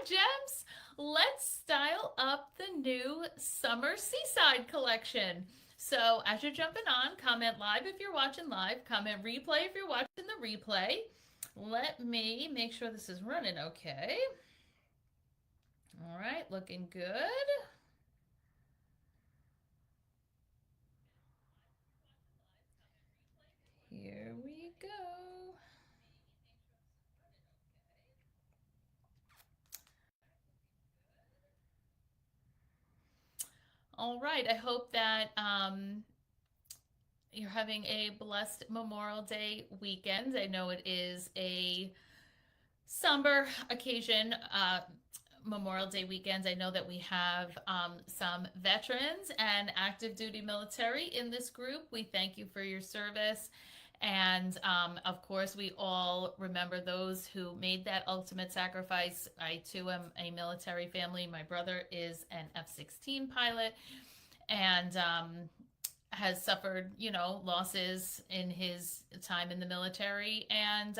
Gems. Let's style up the new Summer Seaside collection. So, as you're jumping on, comment live if you're watching live, comment replay if you're watching the replay. Let me make sure this is running okay. All right, looking good. Here we go. All right, I hope that you're having a blessed Memorial Day weekend. I know it is a somber occasion, Memorial Day weekend. I know that we have some veterans and active duty military in this group. We thank you for your service. And of course, we all remember those who made that ultimate sacrifice. I too am a military family. My brother is an F-16 pilot and has suffered, losses in his time in the military. And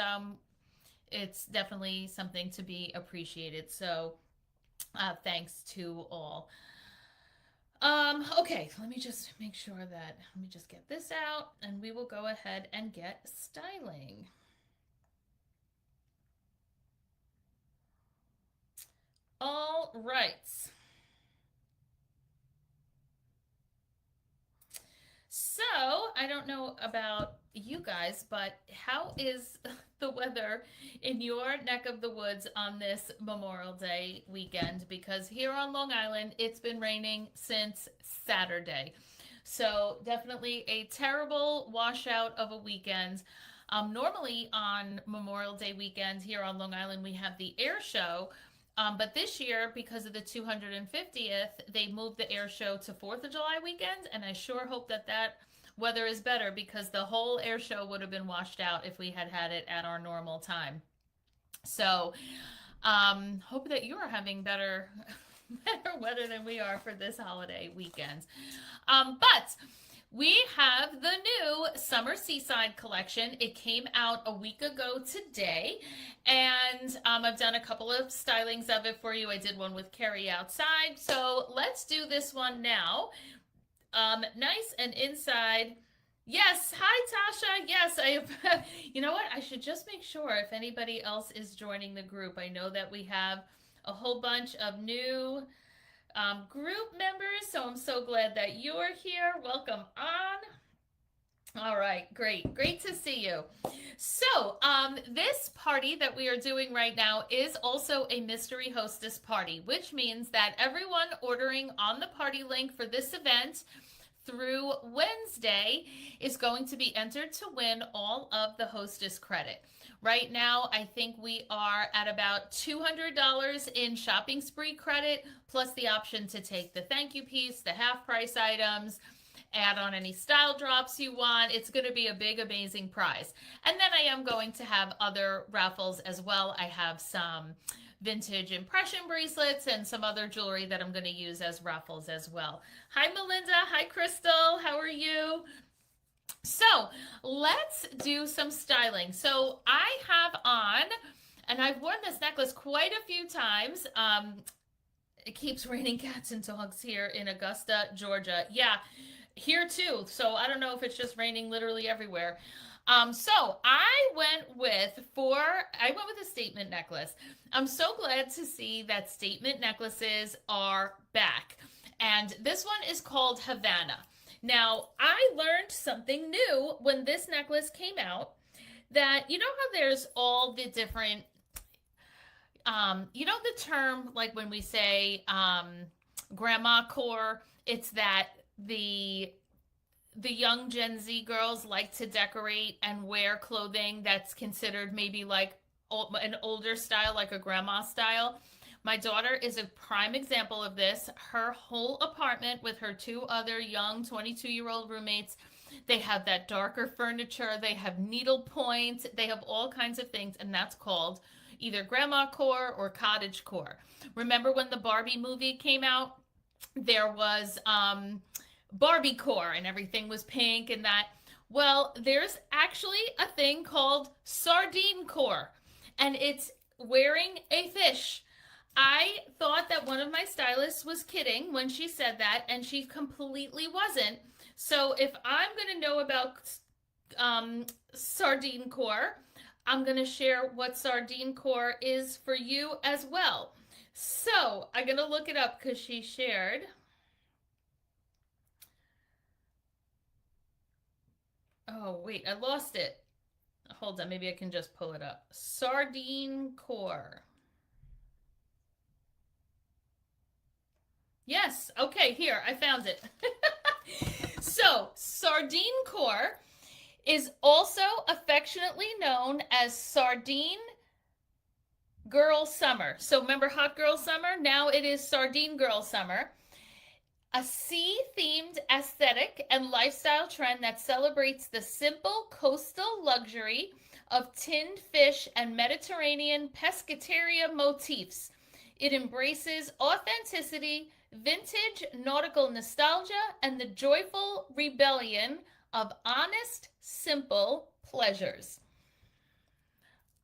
it's definitely something to be appreciated. So thanks to all. Okay, let me just make sure that, let me just get this out and we will go ahead and get styling. All right. So, I don't know about you guys, but how is the weather in your neck of the woods on this Memorial Day weekend? Because here on Long Island, it's been raining since Saturday. So, definitely a terrible washout of a weekend. Normally on Memorial Day weekend here on Long Island, we have the air show. But this year, because of the 250th, they moved the air show to 4th of July weekend, and I sure hope that that weather is better because the whole air show would have been washed out if we had had it at our normal time. So, hope that you are having better weather than we are for this holiday weekend. But we have the new Summer Seaside collection. It came out a week ago today, and I've done a couple of stylings of it for you. I did one with Carrie outside, so let's do this one now. Nice and inside. Yes, hi Tasha. Yes, you know what? I should just make sure if anybody else is joining the group. I know that we have a whole bunch of new group members, so I'm so glad that you're here. Welcome on. All right, great to see you. So this party that we are doing right now is also a mystery hostess party, which means that everyone ordering on the party link for this event through Wednesday is going to be entered to win all of the hostess credit. Right now, I think we are at about $200 in shopping spree credit, plus the option to take the thank you piece, the half price items, add on any style drops you want. It's going to be a big, amazing prize. And then I am going to have other raffles as well. I have some vintage impression bracelets and some other jewelry that I'm going to use as raffles as well. Hi, Melinda. Hi, Crystal. How are you? So let's do some styling. So I have on, and I've worn this necklace quite a few times. It keeps raining cats and dogs here in Augusta, Georgia. Yeah, here too. So I don't know if it's just raining literally everywhere. So I went with a statement necklace. I'm so glad to see that statement necklaces are back. And this one is called Havana. Now, I learned something new when this necklace came out, that you know how there's all the different, the term, like when we say grandma core, it's that the young Gen Z girls like to decorate and wear clothing that's considered maybe like an older style, like a grandma style. My daughter is a prime example of this. Her whole apartment with her two other young 22-year-old roommates, they have that darker furniture, they have needlepoint, they have all kinds of things, and that's called either grandma core or cottage core. Remember when the Barbie movie came out? There was Barbie core and everything was pink and that. Well, there's actually a thing called sardine core, and it's wearing a fish. I thought that one of my stylists was kidding when she said that, and she completely wasn't. So if I'm going to know about sardine core, I'm going to share what sardine core is for you as well. So I'm going to look it up because she shared. Oh, wait, I lost it. Hold on, maybe I can just pull it up. Sardine core. Yes, okay, here, I found it. So, sardine core is also affectionately known as sardine girl summer. So remember hot girl summer? Now it is sardine girl summer. A sea-themed aesthetic and lifestyle trend that celebrates the simple coastal luxury of tinned fish and Mediterranean pescateria motifs. It embraces authenticity, vintage nautical nostalgia, and the joyful rebellion of honest, simple pleasures.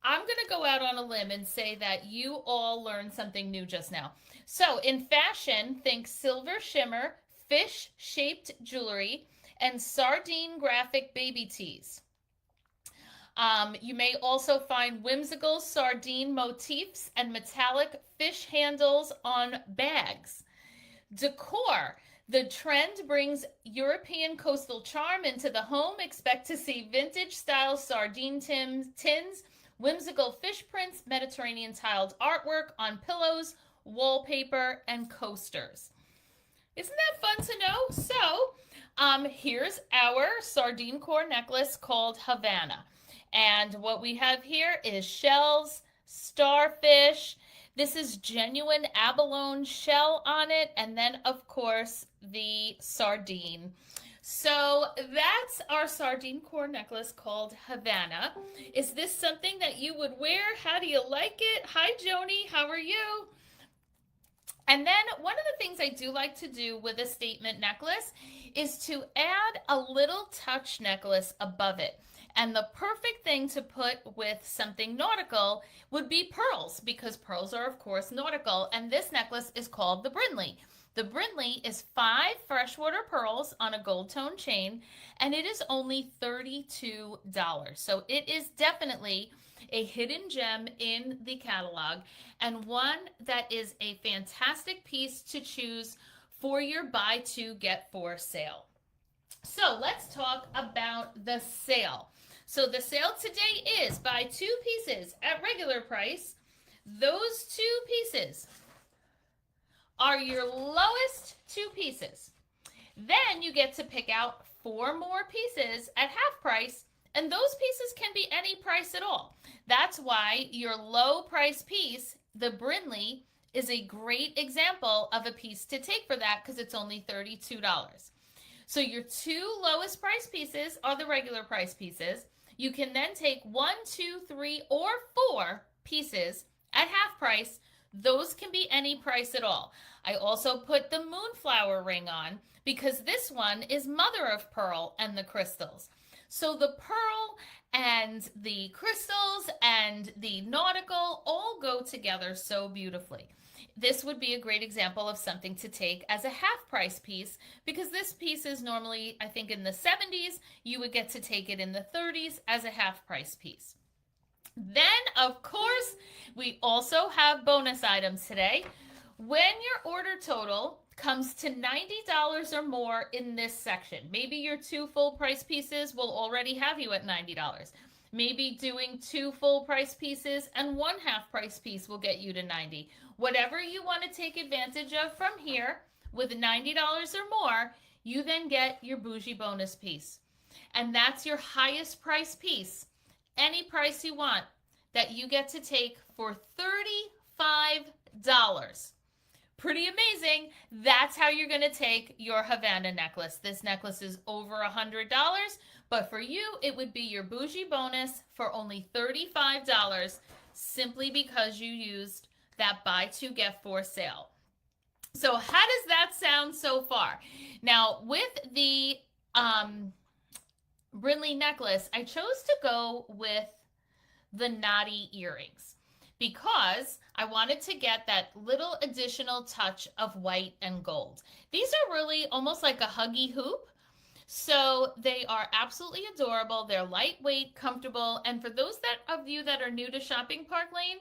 I'm going to go out on a limb and say that you all learned something new just now. So, in fashion, think silver shimmer, fish shaped jewelry, and sardine graphic baby tees. You may also find whimsical sardine motifs and metallic fish handles on bags. Decor. The trend brings European coastal charm into the home. Expect to see vintage style sardine tins, whimsical fish prints, Mediterranean tiled artwork on pillows, wallpaper, and coasters. Isn't that fun to know? So, here's our sardine core necklace called Havana. And what we have here is shells, starfish. This is genuine abalone shell on it. And then, of course, the sardine. So that's our sardine core necklace called Havana. Is this something that you would wear? How do you like it? Hi, Joni. How are you? And then one of the things I do like to do with a statement necklace is to add a little touch necklace above it. And the perfect thing to put with something nautical would be pearls, because pearls are, of course, nautical. And this necklace is called the Brindley. The Brindley is 5 freshwater pearls on a gold tone chain, and it is only $32. So it is definitely a hidden gem in the catalog, and one that is a fantastic piece to choose for your buy 2 get 4 sale. So let's talk about the sale. So the sale today is buy 2 pieces at regular price. Those 2 pieces are your lowest 2 pieces. Then you get to pick out 4 more pieces at half price, and those pieces can be any price at all. That's why your low price piece, the Brindley, is a great example of a piece to take for that, because it's only $32. So your 2 lowest price pieces are the regular price pieces. You can then take 1, 2, 3, or 4 pieces at half price. Those can be any price at all. I also put the moonflower ring on because this one is mother of pearl and the crystals. So the pearl and the crystals and the nautical all go together so beautifully. This would be a great example of something to take as a half price piece, because this piece is normally, I think, in the 70s. You would get to take it in the 30s as a half price piece. Then, of course, we also have bonus items today. When your order total comes to $90 or more in this section, maybe your 2 full price pieces will already have you at $90. Maybe doing 2 full price pieces and 1 half price piece will get you to $90. Whatever you want to take advantage of from here with $90 or more, you then get your bougie bonus piece. And that's your highest price piece, any price you want, that you get to take for $35. Pretty amazing. That's how you're going to take your Havana necklace. This necklace is over $100, but for you, it would be your bougie bonus for only $35, simply because you used that buy 2 get 4 sale. So how does that sound so far? Now, with the Brindley necklace, I chose to go with the knotty earrings. because I wanted to get that little additional touch of white and gold. These are really almost like a huggy hoop. So they are absolutely adorable. They're lightweight, comfortable, and for those of you that are new to shopping Park Lane,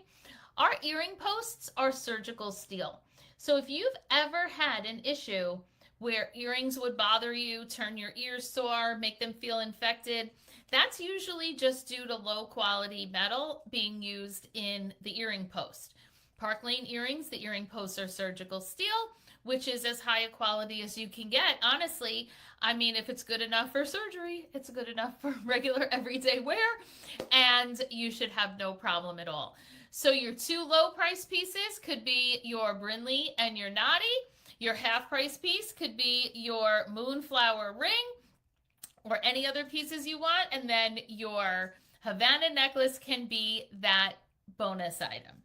our earring posts are surgical steel. So if you've ever had an issue where earrings would bother you, turn your ears sore, make them feel infected, that's usually just due to low quality metal being used in the earring post. Park Lane earrings, the earring posts are surgical steel, which is as high a quality as you can get. Honestly, I mean, if it's good enough for surgery, it's good enough for regular everyday wear, and you should have no problem at all. So your two low price pieces could be your Brinley and your Naughty. Your half price piece could be your Moonflower ring or any other pieces you want. And then your Havana necklace can be that bonus item.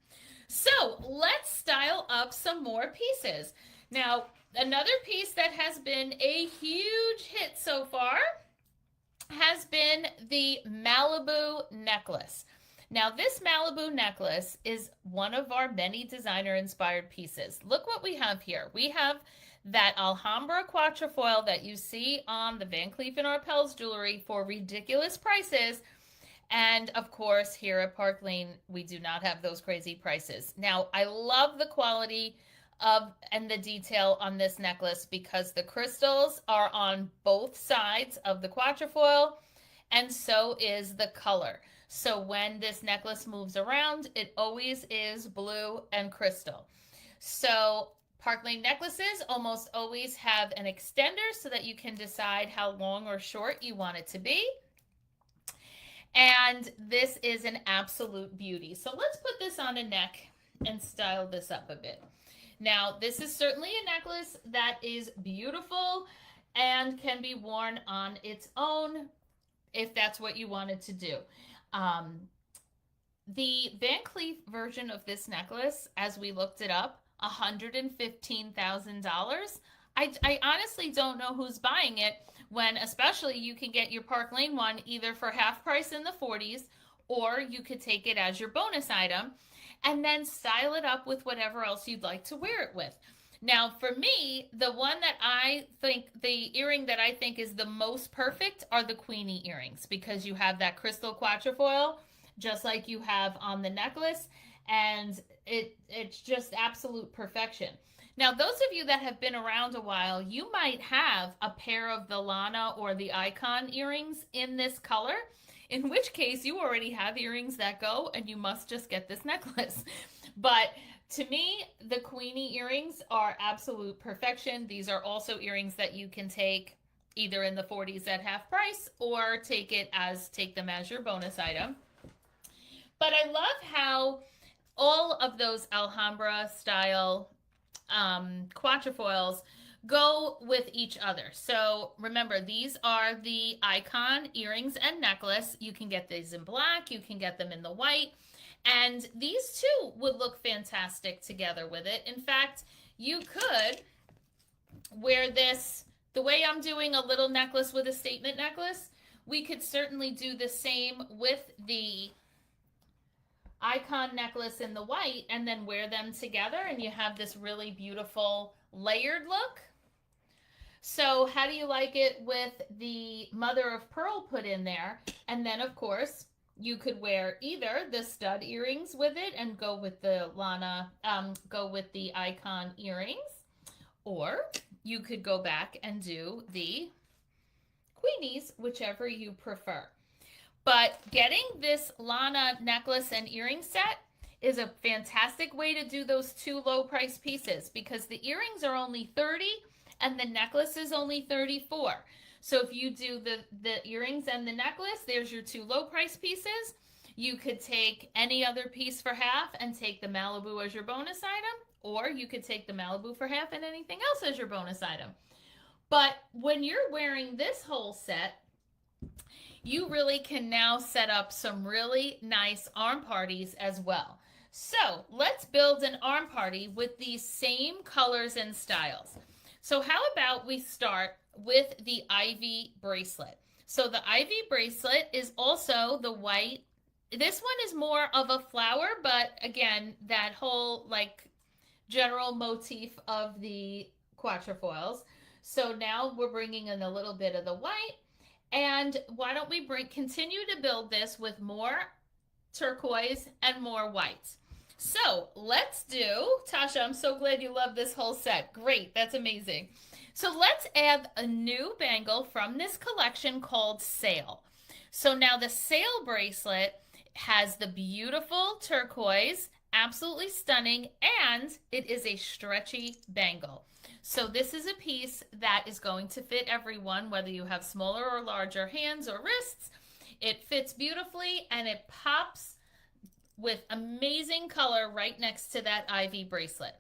So let's style up some more pieces. Now, another piece that has been a huge hit so far has been the Malibu necklace. Now, this Malibu necklace is one of our many designer-inspired pieces. Look what we have here. We have that Alhambra quatrefoil that you see on the Van Cleef & Arpels jewelry for ridiculous prices. And, of course, here at Park Lane, we do not have those crazy prices. Now, I love the quality and the detail on this necklace because the crystals are on both sides of the quatrefoil, and so is the color. So when this necklace moves around, it always is blue and crystal. So Park Lane necklaces almost always have an extender so that you can decide how long or short you want it to be. And this is an absolute beauty. So let's put this on a neck and style this up a bit. Now, this is certainly a necklace that is beautiful and can be worn on its own if that's what you wanted to do. The Van Cleef version of this necklace, as we looked it up, $115,000. I honestly don't know who's buying it when especially you can get your Park Lane one either for half price in the 40s, or you could take it as your bonus item and then style it up with whatever else you'd like to wear it with. Now, for me, the earring that I think is the most perfect are the Queenie earrings because you have that crystal quatrefoil just like you have on the necklace, and it's just absolute perfection. Now, those of you that have been around a while, you might have a pair of the Lana or the Icon earrings in this color, in which case you already have earrings that go and you must just get this necklace. But to me, the Queenie earrings are absolute perfection. These are also earrings that you can take either in the 40s at half price or take them as your bonus item. But I love how all of those Alhambra style quatrefoils go with each other. So remember, these are the Icon earrings and necklace. You can get these in black, you can get them in the white, and these two would look fantastic together with it. In fact, you could wear this the way I'm doing a little necklace with a statement necklace. We could certainly do the same with the Icon necklace in the white and then wear them together and you have this really beautiful layered look. So how do you like it with the mother of pearl put in there? And then of course you could wear either the stud earrings with it and go with the Icon earrings, or you could go back and do the Queenies, whichever you prefer. But getting this Lana necklace and earring set is a fantastic way to do those two low price pieces because the earrings are only $30 and the necklace is only $34. So if you do the earrings and the necklace, there's your two low price pieces. You could take any other piece for half and take the Malibu as your bonus item, or you could take the Malibu for half and anything else as your bonus item. But when you're wearing this whole set, you really can now set up some really nice arm parties as well. So let's build an arm party with these same colors and styles. So how about we start with the Ivy bracelet? So the Ivy bracelet is also the white This one is more of a flower, but again, that whole like general motif of the quatrefoils. So now we're bringing in a little bit of the white. And why don't we continue to build this with more turquoise and more white. So let's do, Tasha, I'm so glad you love this whole set. Great, that's amazing. So let's add a new bangle from this collection called Sail. So now the Sail bracelet has the beautiful turquoise, absolutely stunning, and it is a stretchy bangle. So this is a piece that is going to fit everyone, whether you have smaller or larger hands or wrists. It fits beautifully and it pops with amazing color right next to that ivy bracelet.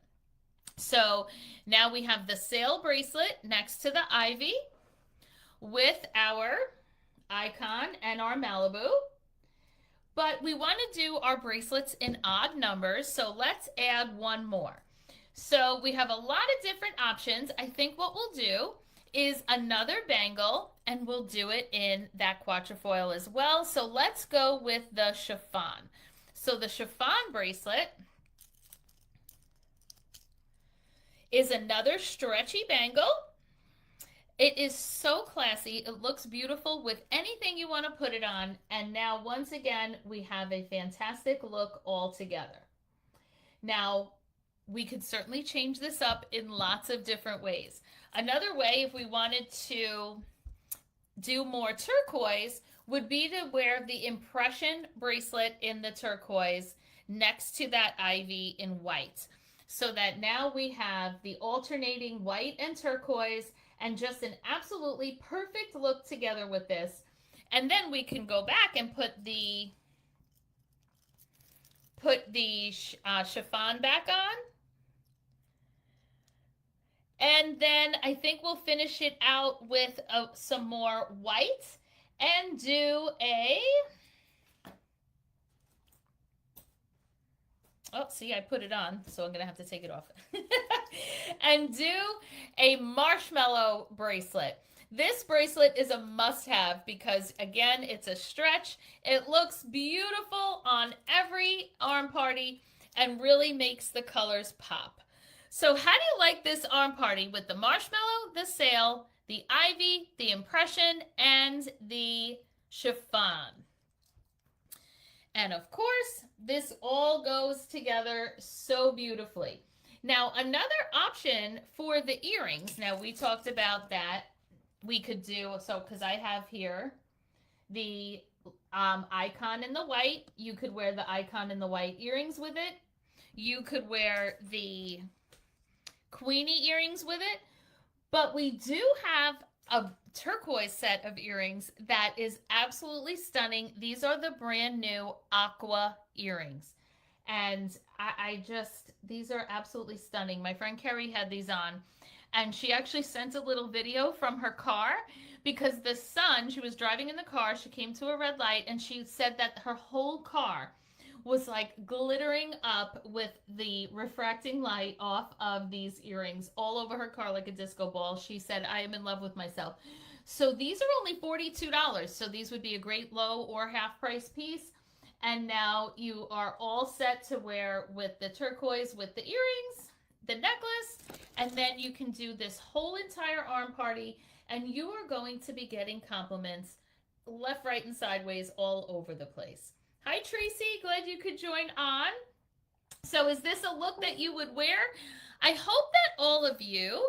So now we have the Sail bracelet next to the ivy with our icon and our Malibu. But we want to do our bracelets in odd numbers, so let's add one more. So we have a lot of different options. I think what we'll do is another bangle, and we'll do it in that quatrefoil as well. So let's go with the chiffon. So the chiffon bracelet is another stretchy bangle. It is so classy. It looks beautiful with anything you want to put it on. And now, once again, we have a fantastic look all together. Now, we could certainly change this up in lots of different ways. Another way, if we wanted to do more turquoise, would be to wear the impression bracelet in the turquoise next to that ivy in white. So that now we have the alternating white and turquoise and just an absolutely perfect look together with this. And then we can go back and put the chiffon back on. And then I think we'll finish it out with some more white and do a... Oh, see, I put it on, so I'm going to have to take it off. And do a marshmallow bracelet. This bracelet is a must-have because, again, it's a stretch. It looks beautiful on every arm party and really makes the colors pop. So how do you like this arm party with the marshmallow, the sail, the ivy, the impression, and the chiffon? And of course, this all goes together so beautifully. Now, another option for the earrings. Now, we talked about that. We could do, so because I have here the icon in the white. You could wear the icon in the white earrings with it. You could wear the Queenie earrings with it. But we do have a turquoise set of earrings that is absolutely stunning. These are the brand new aqua earrings. And these are absolutely stunning. My friend Carrie had these on, and she actually sent a little video from her car because the sun, she was driving in the car, she came to a red light, and she said that her whole car was like glittering up with the refracting light off of these earrings all over her car like a disco ball. She said, I am in love with myself. So these are only $42. So these would be a great low or half price piece. And now you are all set to wear with the turquoise, with the earrings, the necklace, and then you can do this whole entire arm party, and you are going to be getting compliments left, right, and sideways all over the place. Hi, Tracy. Glad you could join on. So is this a look that you would wear? I hope that all of you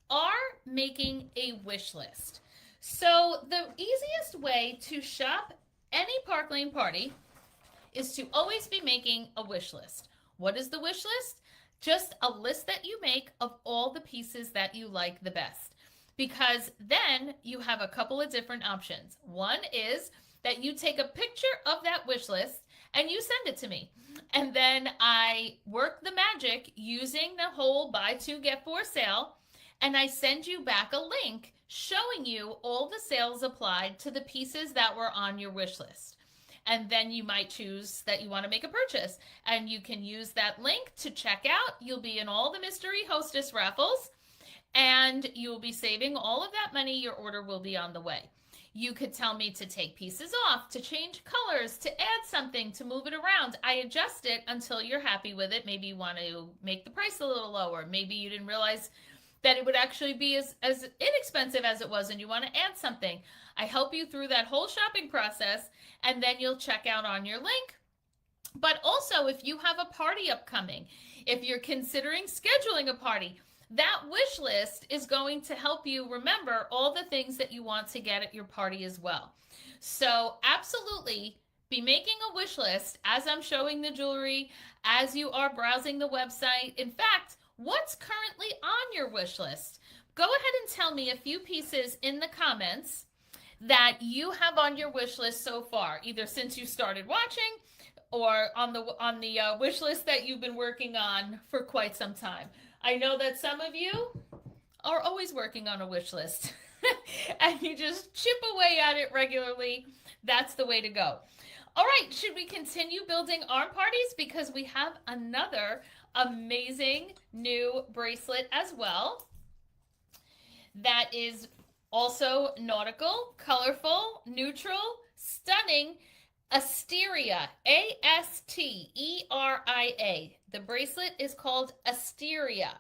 are making a wish list. So the easiest way to shop any Park Lane party is to always be making a wish list. What is the wish list? Just a list that you make of all the pieces that you like the best. Because then you have a couple of different options. One is that you take a picture of that wish list and you send it to me. And then I work the magic using the whole buy two, get four sale. And I send you back a link showing you all the sales applied to the pieces that were on your wish list. And then you might choose that you want to make a purchase. And you can use that link to check out. You'll be in all the mystery hostess raffles. And you'll be saving all of that money. Your order will be on the way. You could tell me to take pieces off, to change colors, to add something, to move it around. I adjust it until you're happy with it. Maybe you want to make the price a little lower. Maybe you didn't realize that it would actually be as inexpensive as it was and you want to add something. I help you through that whole shopping process, and then you'll check out on your link. But also, if you have a party upcoming, if you're considering scheduling a party, that wish list is going to help you remember all the things that you want to get at your party as well. So absolutely be making a wish list as I'm showing the jewelry, as you are browsing the website. In fact, what's currently on your wish list? Go ahead and tell me a few pieces in the comments that you have on your wish list so far, either since you started watching or on the wish list that you've been working on for quite some time. I know that some of you are always working on a wish list and you just chip away at it regularly. That's the way to go. All right, should we continue building arm parties? Because we have another amazing new bracelet as well that is also nautical, colorful, neutral, stunning. Asteria, Asteria. The bracelet is called Asteria.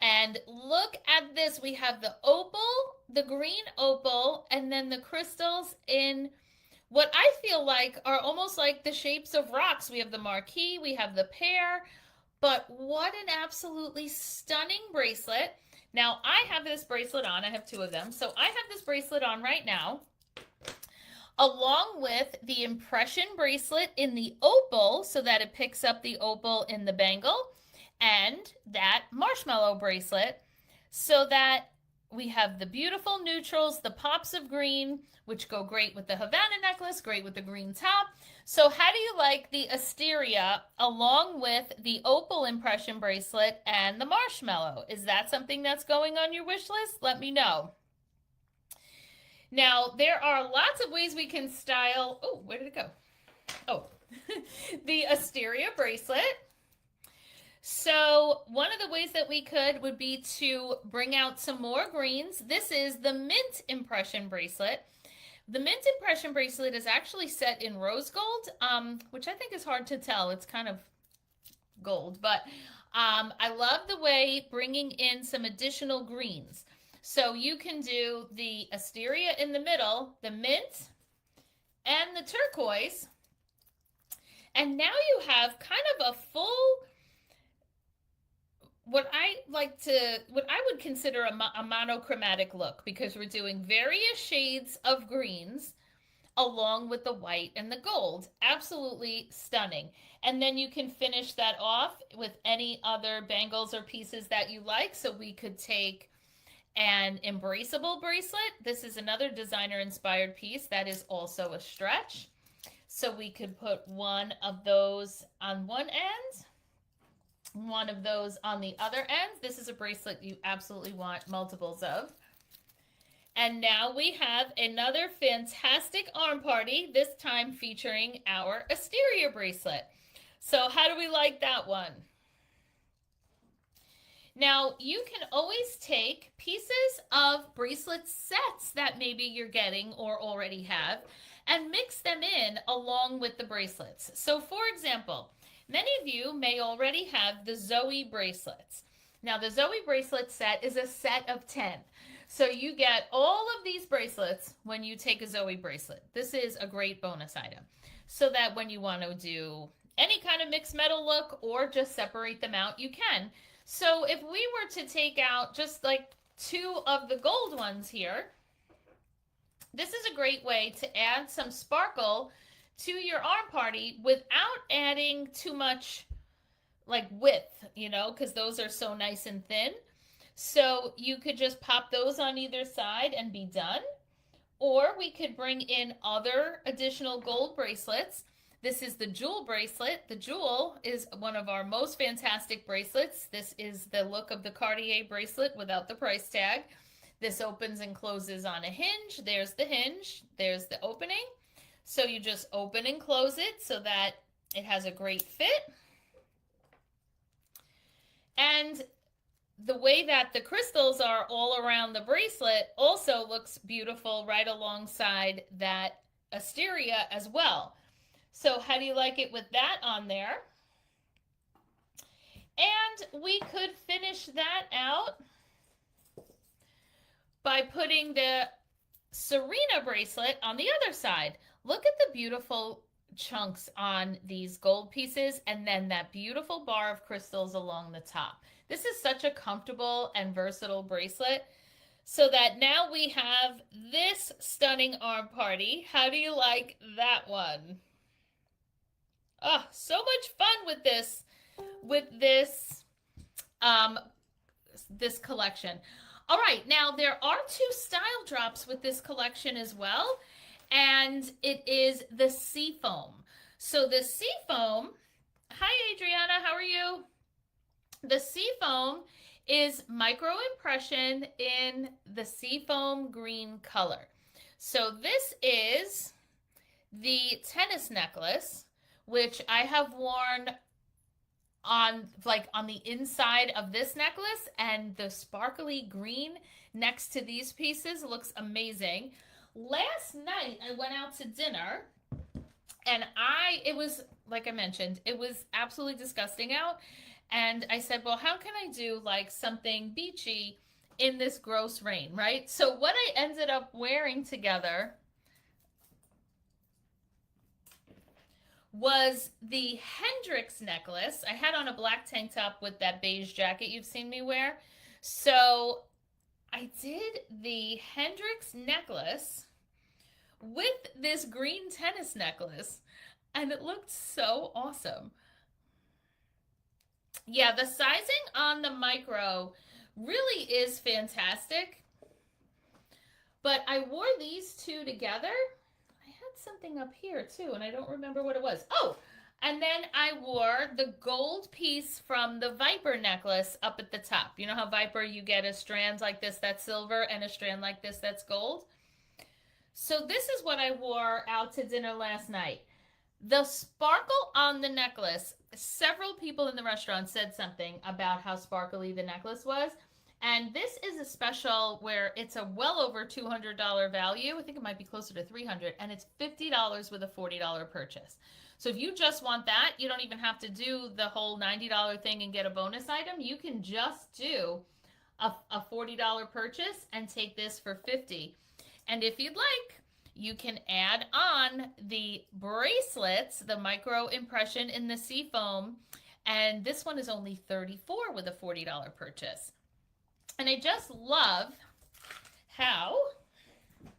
And look at this. We have the opal, the green opal, and then the crystals in what I feel like are almost like the shapes of rocks. We have the marquee, we have the pear, but what an absolutely stunning bracelet. Now, I have this bracelet on. I have two of them. So I have this bracelet on right now, along with the impression bracelet in the opal so that it picks up the opal in the bangle, and that marshmallow bracelet so that we have the beautiful neutrals, the pops of green, which go great with the Havana necklace, great with the green top. So how do you like the Asteria along with the opal impression bracelet and the marshmallow? Is that something that's going on your wish list? Let me know. Now, there are lots of ways we can style, oh, where did it go? Oh, the Asteria bracelet. So one of the ways that we could would be to bring out some more greens. This is the mint impression bracelet. The mint impression bracelet is actually set in rose gold, which I think is hard to tell. It's kind of gold, but I love the way bringing in some additional greens. So you can do the Asteria in the middle, the mint, and the turquoise. And now you have kind of a full, what I would consider a monochromatic look, because we're doing various shades of greens along with the white and the gold. Absolutely stunning. And then you can finish that off with any other bangles or pieces that you like. So we could take an embraceable bracelet. This is another designer inspired piece that is also a stretch. So we could put one of those on one end, one of those on the other end. This is a bracelet you absolutely want multiples of. And now we have another fantastic arm party, this time featuring our Asteria bracelet. So how do we like that one? Now, you can always take pieces of bracelet sets that maybe you're getting or already have and mix them in along with the bracelets. So, for example, many of you may already have the Zoe bracelets. Now, the Zoe bracelet set is a set of 10. So you get all of these bracelets when you take a Zoe bracelet. This is a great bonus item. So that when you want to do any kind of mixed metal look or just separate them out, you can. So if we were to take out just like two of the gold ones here, this is a great way to add some sparkle to your arm party without adding too much like width, you know, because those are so nice and thin. So you could just pop those on either side and be done. Or we could bring in other additional gold bracelets. This is the jewel bracelet. The jewel is one of our most fantastic bracelets. This is the look of the Cartier bracelet without the price tag. This opens and closes on a hinge. There's the hinge. There's the opening. So you just open and close it so that it has a great fit. And the way that the crystals are all around the bracelet also looks beautiful right alongside that asteria as well. So how do you like it with that on there? And we could finish that out by putting the Serena bracelet on the other side. Look at the beautiful chunks on these gold pieces and then that beautiful bar of crystals along the top. This is such a comfortable and versatile bracelet. So that now we have this stunning arm party. How do you like that one? Oh, so much fun with um, this collection. All right, now there are 2 style drops with this collection as well, and it is the Seafoam. So the Seafoam, hi Adriana, how are you? The Seafoam is micro impression in the Seafoam green color. So this is the tennis necklace, which I have worn on the inside of this necklace, and the sparkly green next to these pieces looks amazing. Last night I went out to dinner and it was, like I mentioned, it was absolutely disgusting out. And I said, well, how can I do like something beachy in this gross rain, right? So what I ended up wearing together was the Hendrix necklace. I had on a black tank top with that beige jacket you've seen me wear. So I did the Hendrix necklace with this green tennis necklace, and it looked so awesome. Yeah, the sizing on the micro really is fantastic. But I wore these 2 together. I had something up here too, and I don't remember what it was. Oh, and then I wore the gold piece from the Viper necklace up at the top. You know how Viper, you get a strand like this that's silver and a strand like this that's gold? So this is what I wore out to dinner last night. The sparkle on the necklace, several people in the restaurant said something about how sparkly the necklace was. And this is a special where it's a well over $200 value. I think it might be closer to $300, and it's $50 with a $40 purchase. So if you just want that, you don't even have to do the whole $90 thing and get a bonus item. You can just do a $40 purchase and take this for $50. And if you'd like, you can add on the bracelets, the micro impression in the Seafoam, and this one is only $34 with a $40 purchase. And I just love how,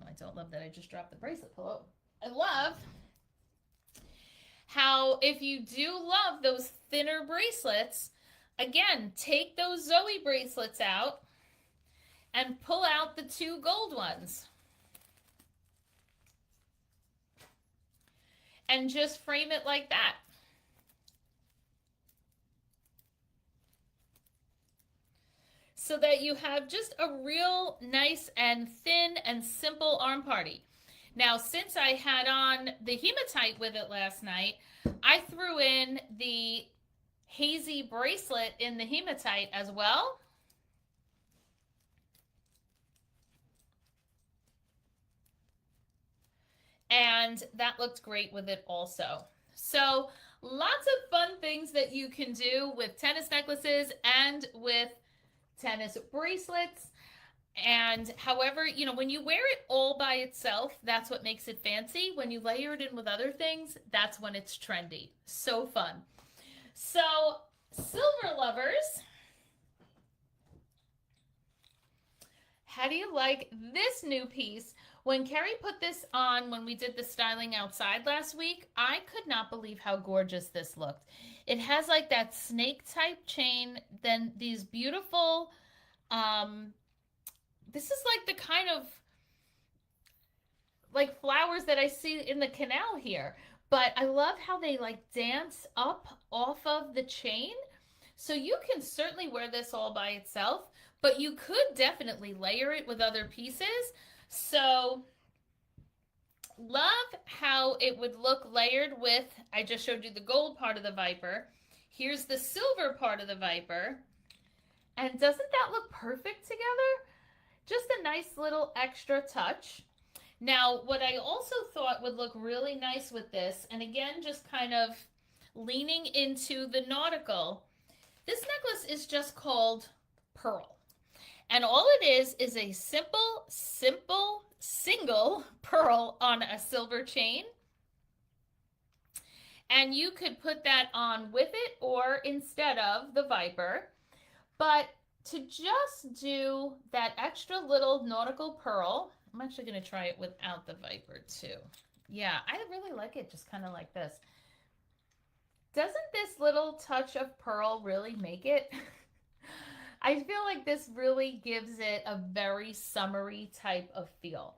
I don't love that I just dropped the bracelet pillow. I love how if you do love those thinner bracelets, again, take those Zoe bracelets out and pull out the 2 gold ones. And just frame it like that. So that you have just a real nice and thin and simple arm party. Now, since I had on the hematite with it last night, I threw in the hazy bracelet in the hematite as well. And that looked great with it also. So lots of fun things that you can do with tennis necklaces and with tennis bracelets. And however, you know, when you wear it all by itself, that's what makes it fancy. When you layer it in with other things, that's when it's trendy. So fun. So, silver lovers, how do you like this new piece? When Carrie put this on when we did the styling outside last week, I could not believe how gorgeous this looked. It has like that snake type chain, then these beautiful, this is like the kind of like flowers that I see in the canal here. But I love how they like dance up off of the chain. So you can certainly wear this all by itself, but you could definitely layer it with other pieces. So love how it would look layered with, I just showed you the gold part of the Viper. Here's the silver part of the Viper. And doesn't that look perfect together? Just a nice little extra touch. Now, what I also thought would look really nice with this, and again, just kind of leaning into the nautical, this necklace is just called Pearl. And all it is a simple, single pearl on a silver chain. And you could put that on with it or instead of the Viper. But to just do that extra little nautical pearl, I'm actually going to try it without the Viper too. Yeah, I really like it just kind of like this. Doesn't this little touch of pearl really make it? I feel like this really gives it a very summery type of feel.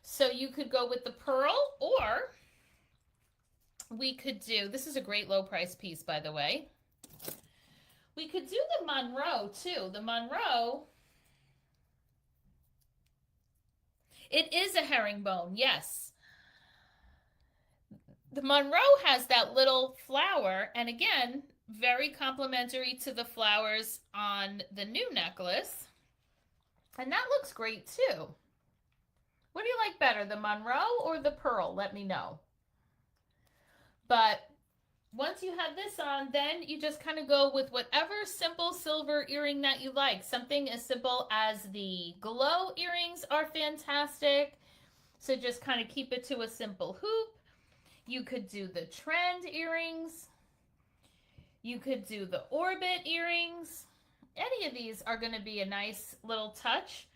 So you could go with the pearl, or we could do, this is a great low price piece, by the way. We could do the Monroe too. The Monroe, it is a herringbone, yes. The Monroe has that little flower, and again, very complimentary to the flowers on the new necklace. And that looks great too. What do you like better, the Monroe or the pearl? Let me know. But once you have this on, then you just kind of go with whatever simple silver earring that you like. Something as simple as the glow earrings are fantastic. So just kind of keep it to a simple hoop. You could do the trend earrings. You could do the orbit earrings. Any of these are going to be a nice little touch.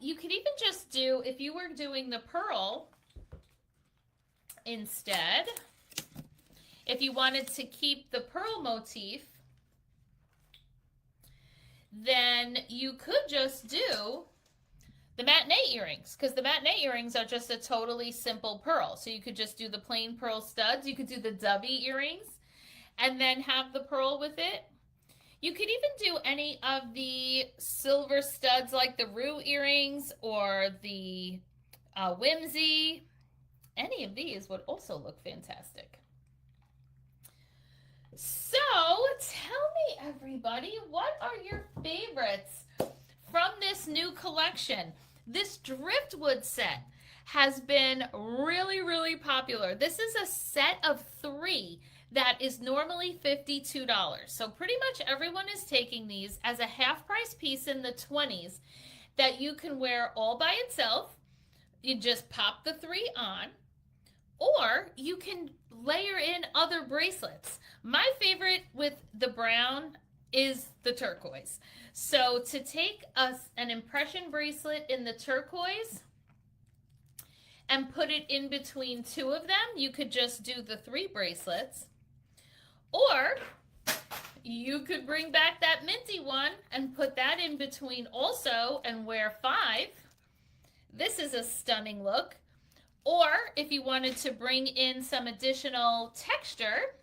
You could even just do, if you were doing the pearl instead, if you wanted to keep the pearl motif, then you could just do the matinee earrings, because the matinee earrings are just a totally simple pearl. So you could just do the plain pearl studs. You could do the dovey earrings and then have the pearl with it. You could even do any of the silver studs like the Rue earrings or the Whimsy. Any of these would also look fantastic. So tell me, everybody, what are your favorites from this new collection? This driftwood set has been really, really popular. This is a set of 3 that is normally $52. So pretty much everyone is taking these as a half price piece in the 20s that you can wear all by itself. You just pop the 3 on, or you can layer in other bracelets. My favorite with the brown is the turquoise. So to take an impression bracelet in the turquoise and put it in between 2 of them, you could just do the 3 bracelets. Or you could bring back that minty one and put that in between also and wear 5. This is a stunning look. Or if you wanted to bring in some additional texture,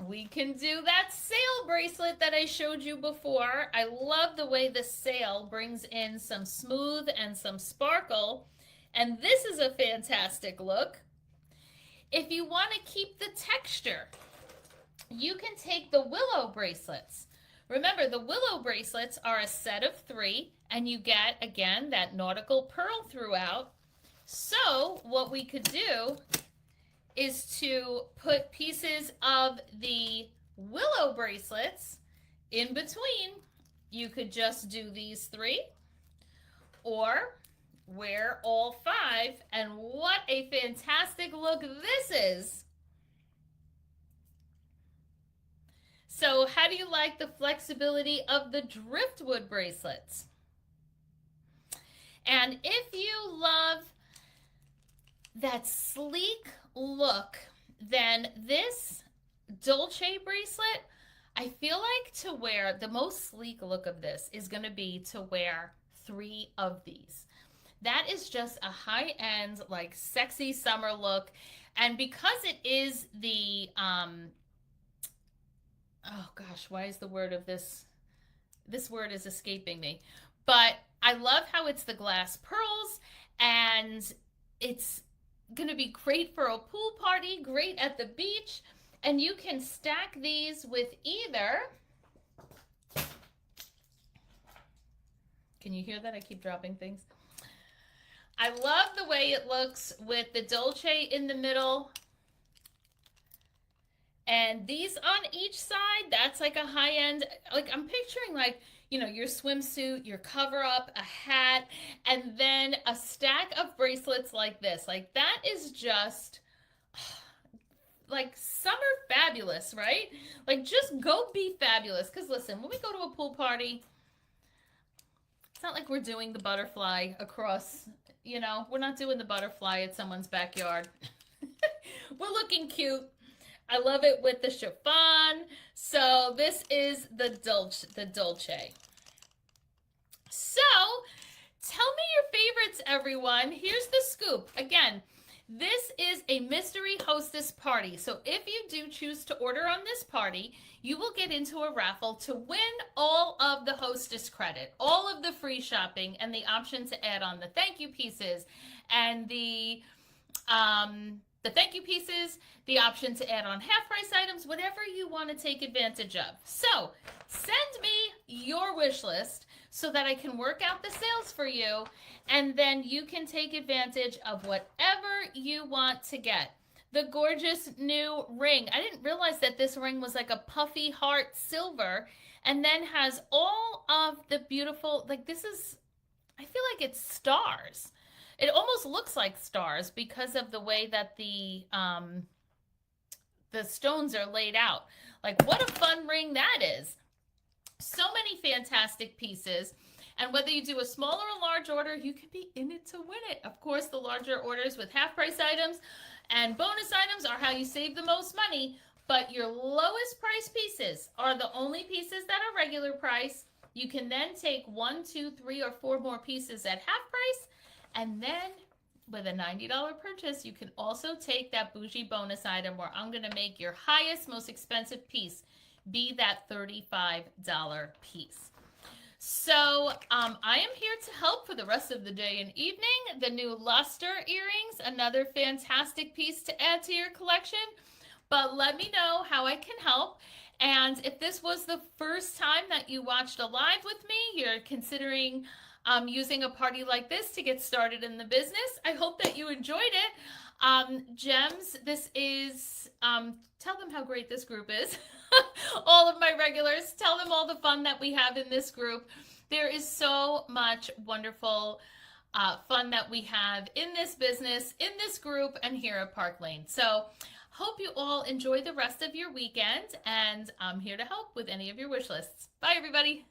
we can do that sail bracelet that I showed you before. I love the way the sail brings in some smooth and some sparkle. And this is a fantastic look. If you want to keep the texture, you can take the willow bracelets. Remember, the willow bracelets are a set of 3, and you get, again, that nautical pearl throughout. So what we could do is to put pieces of the willow bracelets in between. You could just do these 3 or wear all 5, and what a fantastic look this is. So how do you like the flexibility of the driftwood bracelets? And if you love that sleek look, then this Dolce bracelet, I feel like to wear, the most sleek look of this is going to be to wear 3 of these. That is just a high-end, like, sexy summer look. And because it is the, oh gosh, why is the word of this word is escaping me. But I love how it's the glass pearls, and it's going to be great for a pool party, great at the beach, and you can stack these with either Can you hear that? I keep dropping things. I love the way it looks with the Dolce in the middle. And these on each side, that's like a high end, like I'm picturing like, you know, your swimsuit, your cover up, a hat, and then a stack of bracelets like this. Like that is just like summer fabulous, right? Like just go be fabulous. Because listen, when we go to a pool party, it's not like we're doing the butterfly across, you know, we're not doing the butterfly at someone's backyard. We're looking cute. I love it with the chiffon. So this is the Dolce. So tell me your favorites, everyone. Here's the scoop. Again, this is a mystery hostess party. So if you do choose to order on this party, you will get into a raffle to win all of the hostess credit, all of the free shopping, and the option to add on the thank you pieces and the thank you pieces, the option to add on half price items, whatever you want to take advantage of. So send me your wish list so that I can work out the sales for you, and then you can take advantage of whatever you want to get. The gorgeous new ring. I didn't realize that this ring was like a puffy heart silver and then has all of the beautiful, like this is, I feel like it's stars. It almost looks like stars because of the way that the stones are laid out. Like what a fun ring that is. So many fantastic pieces. And whether you do a small or a large order, you can be in it to win it. Of course, the larger orders with half price items and bonus items are how you save the most money. But your lowest price pieces are the only pieces that are regular price. You can then take 1, 2, 3, or 4 more pieces at half price. And then with a $90 purchase, you can also take that bougie bonus item where I'm going to make your highest, most expensive piece be that $35 piece. So I am here to help for the rest of the day and evening. The new luster earrings, another fantastic piece to add to your collection. But let me know how I can help. And if this was the first time that you watched a live with me, you're considering using a party like this to get started in the business, I hope that you enjoyed it. Gems, this is, tell them how great this group is. All of my regulars, tell them all the fun that we have in this group. There is so much wonderful fun that we have in this business, in this group, and here at Park Lane. So hope you all enjoy the rest of your weekend, and I'm here to help with any of your wish lists. Bye, everybody.